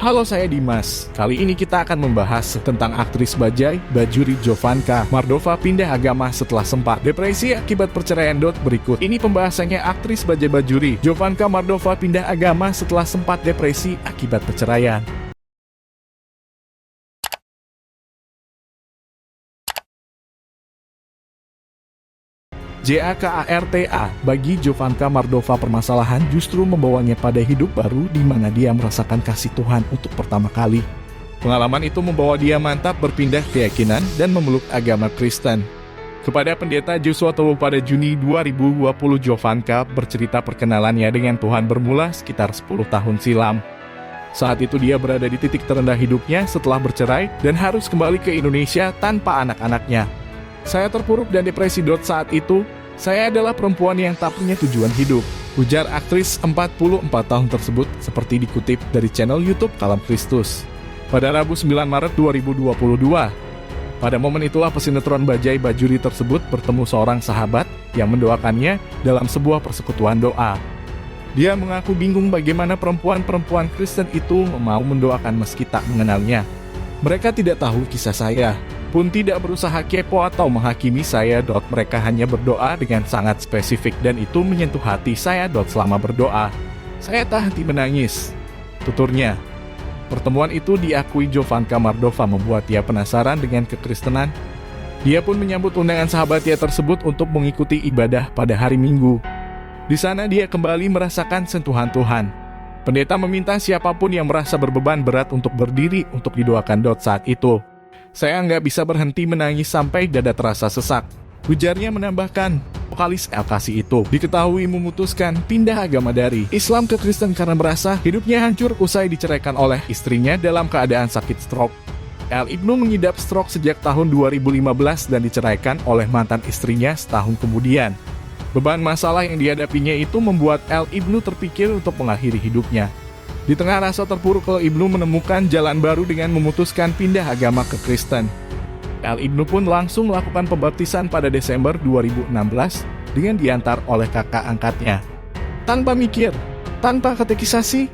Halo, saya Dimas. Kali ini kita akan membahas tentang aktris bajai Bajuri Jovanka Mardova pindah agama setelah sempat depresi akibat perceraian. Berikut ini pembahasannya aktris bajai Bajuri Jovanka Mardova pindah agama setelah sempat depresi akibat perceraian. JAKARTA, bagi Jovanka Mardova permasalahan justru membawanya pada hidup baru di mana dia merasakan kasih Tuhan untuk pertama kali. Pengalaman itu membawa dia mantap berpindah keyakinan dan memeluk agama Kristen. Kepada pendeta Joshua Towo pada Juni 2020, Jovanka bercerita perkenalannya dengan Tuhan bermula sekitar 10 tahun silam. Saat itu dia berada di titik terendah hidupnya setelah bercerai dan harus kembali ke Indonesia tanpa anak-anaknya. Saya terpuruk dan depresi. Saat itu, saya adalah perempuan yang tak punya tujuan hidup, ujar aktris 44 tahun tersebut seperti dikutip dari channel YouTube Kalam Kristus. Pada Rabu 9 Maret 2022, pada momen itulah pesinetron bajai Bajuri tersebut bertemu seorang sahabat yang mendoakannya dalam sebuah persekutuan doa. Dia mengaku bingung bagaimana perempuan-perempuan Kristen itu mau mendoakan meski tak mengenalnya. Mereka tidak tahu kisah saya, pun tidak berusaha kepo atau menghakimi saya. Mereka hanya berdoa dengan sangat spesifik dan itu menyentuh hati saya. Selama berdoa, saya tak henti menangis, tuturnya. Pertemuan itu diakui Jovanka Mardova membuat dia penasaran dengan kekristenan. Dia pun menyambut undangan sahabatnya tersebut untuk mengikuti ibadah pada hari Minggu. Di sana dia kembali merasakan sentuhan Tuhan. Pendeta meminta siapapun yang merasa berbeban berat untuk berdiri untuk didoakan. Saat itu, saya nggak bisa berhenti menangis sampai dada terasa sesak, ujarnya menambahkan. Vokalis LKC itu diketahui memutuskan pindah agama dari Islam ke Kristen karena merasa hidupnya hancur usai diceraikan oleh istrinya dalam keadaan sakit stroke. El Ibnu mengidap stroke sejak tahun 2015 dan diceraikan oleh mantan istrinya setahun kemudian. Beban masalah yang dihadapinya itu membuat El Ibnu terpikir untuk mengakhiri hidupnya. Di tengah rasa terpuruk, El Ibnu menemukan jalan baru dengan memutuskan pindah agama ke Kristen. El Ibnu pun langsung melakukan pembaptisan pada Desember 2016 dengan diantar oleh kakak angkatnya. Tanpa mikir, tanpa katekisasi,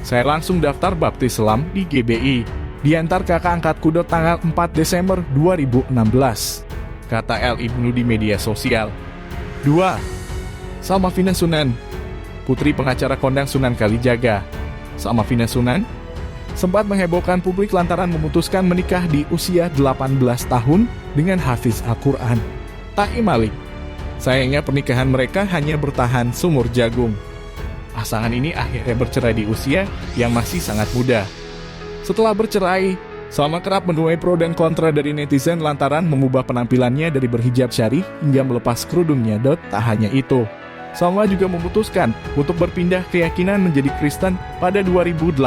saya langsung daftar baptis Islam di GBI. Diantar kakak angkatku tanggal 4 Desember 2016, kata El Ibnu di media sosial. 2. Salma Vina Sunan, putri pengacara kondang Sunan Kalijaga. Salma Vina Sunan sempat menghebohkan publik lantaran memutuskan menikah di usia 18 tahun dengan hafiz Al-Quran, Ta'i Malik. Sayangnya pernikahan mereka hanya bertahan sumur jagung. Pasangan ini akhirnya bercerai di usia yang masih sangat muda. Setelah bercerai, Salma kerap menuai pro dan kontra dari netizen lantaran mengubah penampilannya dari berhijab syar'i hingga melepas kerudungnya. Tak hanya itu, Salma juga memutuskan untuk berpindah keyakinan menjadi Kristen pada 2018.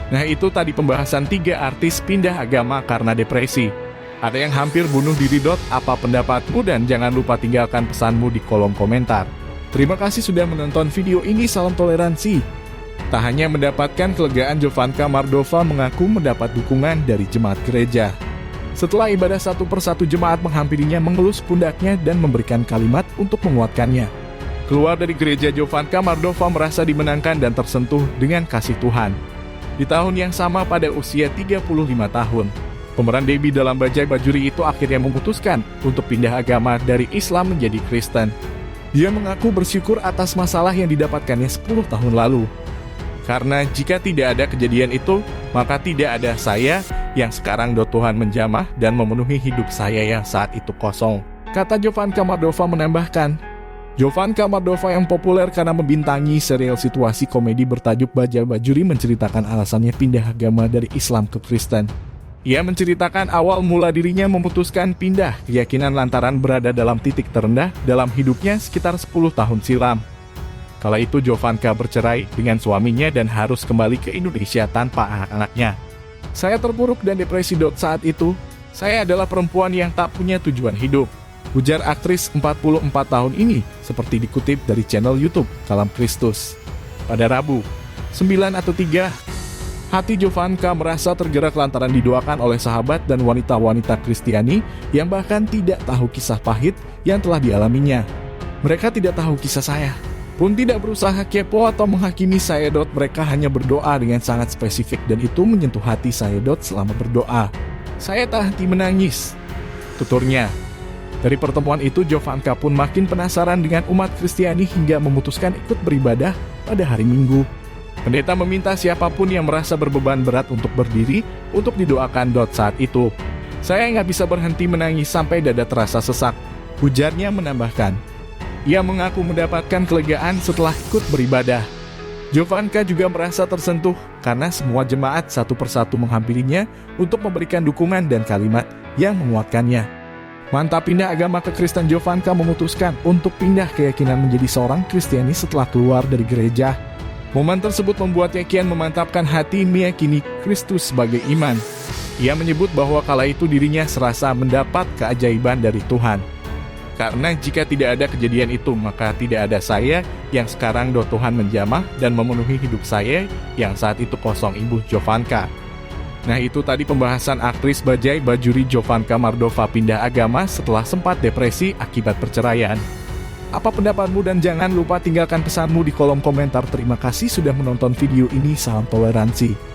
Nah, itu tadi pembahasan 3 artis pindah agama karena depresi. Ada yang hampir bunuh diri. Apa pendapatmu? Dan jangan lupa tinggalkan pesanmu di kolom komentar. Terima kasih sudah menonton video ini. Salam toleransi. Tak hanya mendapatkan kelegaan, Jovanka Mardova mengaku mendapat dukungan dari jemaat gereja. Setelah ibadah, satu persatu jemaat menghampirinya, mengelus pundaknya dan memberikan kalimat untuk menguatkannya. Keluar dari gereja, Jovanka Mardova merasa dimenangkan dan tersentuh dengan kasih Tuhan. Di tahun yang sama pada usia 35 tahun, pemeran Debbie dalam bajai Bajuri itu akhirnya memutuskan untuk pindah agama dari Islam menjadi Kristen. Dia mengaku bersyukur atas masalah yang didapatkannya 10 tahun lalu. Karena jika tidak ada kejadian itu, maka tidak ada saya yang sekarang. Tuhan menjamah dan memenuhi hidup saya yang saat itu kosong, kata Jovanka Mardova menambahkan. Jovanka Mardova yang populer karena membintangi serial situasi komedi bertajuk Bajai Bajuri menceritakan alasannya pindah agama dari Islam ke Kristen. Ia menceritakan awal mula dirinya memutuskan pindah keyakinan lantaran berada dalam titik terendah dalam hidupnya sekitar 10 tahun silam. Kala itu Jovanka bercerai dengan suaminya dan harus kembali ke Indonesia tanpa anak-anaknya. Saya terpuruk dan depresi. Saat itu, saya adalah perempuan yang tak punya tujuan hidup, ujar aktris 44 tahun ini seperti dikutip dari channel YouTube Kalam Kristus. Pada Rabu 9/3, hati Jovanka merasa tergerak lantaran didoakan oleh sahabat dan wanita-wanita Kristiani yang bahkan tidak tahu kisah pahit yang telah dialaminya. Mereka tidak tahu kisah saya. pun tidak berusaha kepo atau menghakimi saya. Mereka hanya berdoa dengan sangat spesifik dan itu menyentuh hati saya. Selama berdoa, saya tak henti menangis, tuturnya. Dari pertemuan itu, Jovanka pun makin penasaran dengan umat Kristiani hingga memutuskan ikut beribadah pada hari Minggu. Pendeta meminta siapapun yang merasa berbeban berat untuk berdiri untuk didoakan. Saat itu, saya nggak bisa berhenti menangis sampai dada terasa sesak, ujarnya menambahkan. Ia mengaku mendapatkan kelegaan setelah ikut beribadah. Jovanka juga merasa tersentuh karena semua jemaat satu persatu menghampirinya untuk memberikan dukungan dan kalimat yang menguatkannya. Mantap pindah agama ke Kristen, Jovanka memutuskan untuk pindah keyakinan menjadi seorang Kristiani setelah keluar dari gereja. Momen tersebut membuatnya kian memantapkan hati meyakini Kristus sebagai iman. Ia menyebut bahwa kala itu dirinya serasa mendapat keajaiban dari Tuhan. Karena jika tidak ada kejadian itu, maka tidak ada saya yang sekarang Tuhan menjamah dan memenuhi hidup saya yang saat itu kosong, imbuh Jovanka. Nah, itu tadi pembahasan aktris bajai bajuri Jovanka Mardova pindah agama setelah sempat depresi akibat perceraian. Apa pendapatmu, dan jangan lupa tinggalkan pesanmu di kolom komentar. Terima kasih sudah menonton video ini. Salam toleransi.